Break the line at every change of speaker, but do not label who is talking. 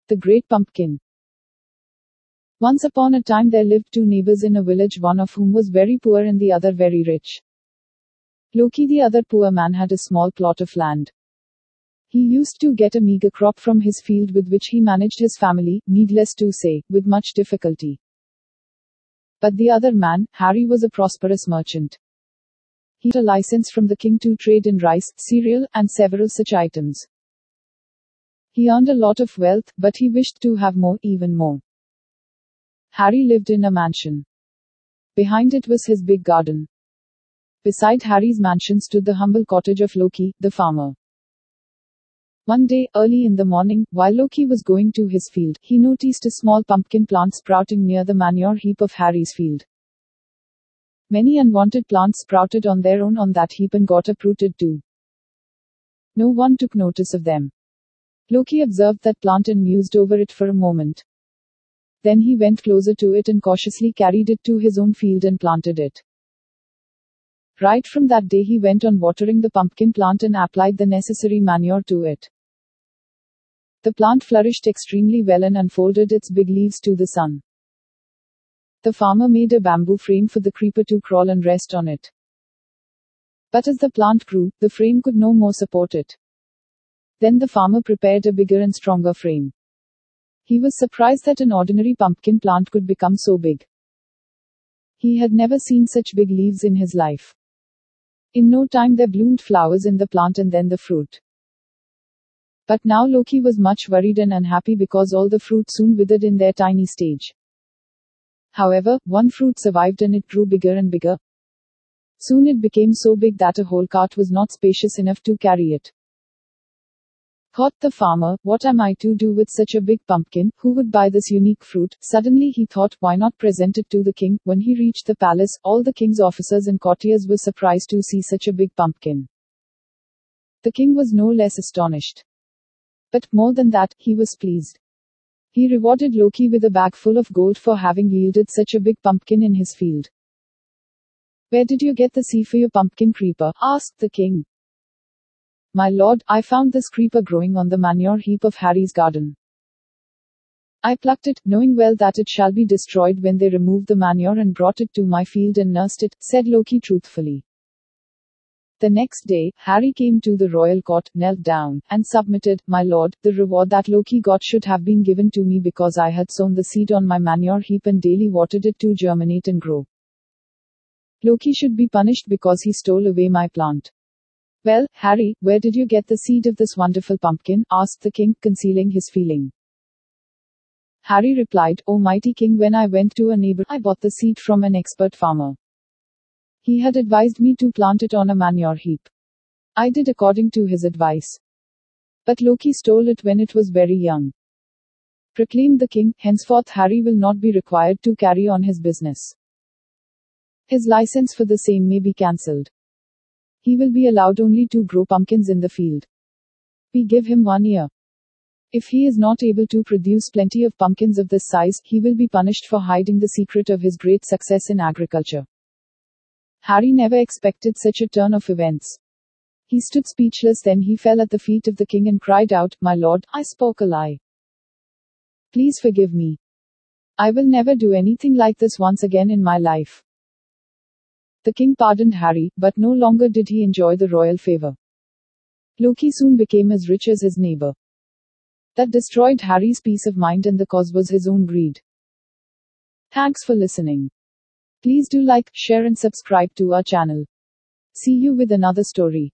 The Great Pumpkin. Once upon a time there lived two neighbors in a village, one of whom was very poor and the other very rich. Loki, the other poor man, had a small plot of land. He used to get a meager crop from his field with which he managed his family, needless to say, with much difficulty. But the other man, Harry, was a prosperous merchant. He had a license from the king to trade in rice, cereal, and several such items. He earned a lot of wealth, but he wished to have more, even more. Harry lived in a mansion. Behind it was his big garden. Beside Harry's mansion stood the humble cottage of Loki, the farmer. One day, early in the morning, while Loki was going to his field, he noticed a small pumpkin plant sprouting near the manure heap of Harry's field. Many unwanted plants sprouted on their own on that heap and got uprooted too. No one took notice of them. Loki observed that plant and mused over it for a moment. Then he went closer to it and cautiously carried it to his own field and planted it. Right from that day he went on watering the pumpkin plant and applied the necessary manure to it. The plant flourished extremely well and unfolded its big leaves to the sun. The farmer made a bamboo frame for the creeper to crawl and rest on it. But as the plant grew, the frame could no more support it. Then the farmer prepared a bigger and stronger frame. He was surprised that an ordinary pumpkin plant could become so big. He had never seen such big leaves in his life. In no time there bloomed flowers in the plant and then the fruit. But now Loki was much worried and unhappy because all the fruit soon withered in their tiny stage. However, one fruit survived and it grew bigger and bigger. Soon it became so big that a whole cart was not spacious enough to carry it. Thought the farmer, what am I to do with such a big pumpkin? Who would buy this unique fruit? Suddenly he thought, why not present it to the king? When he reached the palace, all the king's officers and courtiers were surprised to see such a big pumpkin. The king was no less astonished. But more than that, he was pleased. He rewarded Loki with a bag full of gold for having yielded such a big pumpkin in his field. Where did you get the seed for your pumpkin, creeper? Asked the king. My lord, I found this creeper growing on the manure heap of Harry's garden. I plucked it, knowing well that it shall be destroyed when they remove the manure, and brought it to my field and nursed it, said Loki truthfully. The next day, Harry came to the royal court, knelt down, and submitted, My lord, the reward that Loki got should have been given to me because I had sown the seed on my manure heap and daily watered it to germinate and grow. Loki should be punished because he stole away my plant. Well, Harry, where did you get the seed of this wonderful pumpkin? Asked the king, concealing his feeling. Harry replied, O mighty king, when I went to a neighbor, I bought the seed from an expert farmer. He had advised me to plant it on a manure heap. I did according to his advice. But Loki stole it when it was very young. Proclaimed the king, henceforth Harry will not be required to carry on his business. His license for the same may be cancelled. He will be allowed only to grow pumpkins in the field. We give him 1 year. If he is not able to produce plenty of pumpkins of this size, he will be punished for hiding the secret of his great success in agriculture. Harry never expected such a turn of events. He stood speechless, then he fell at the feet of the king and cried out, My lord, I spoke a lie. Please forgive me. I will never do anything like this once again in my life. The king pardoned Harry, but no longer did he enjoy the royal favor. Loki soon became as rich as his neighbor. That destroyed Harry's peace of mind, and the cause was his own greed. Thanks for listening. Please do like, share and subscribe to our channel. See you with another story.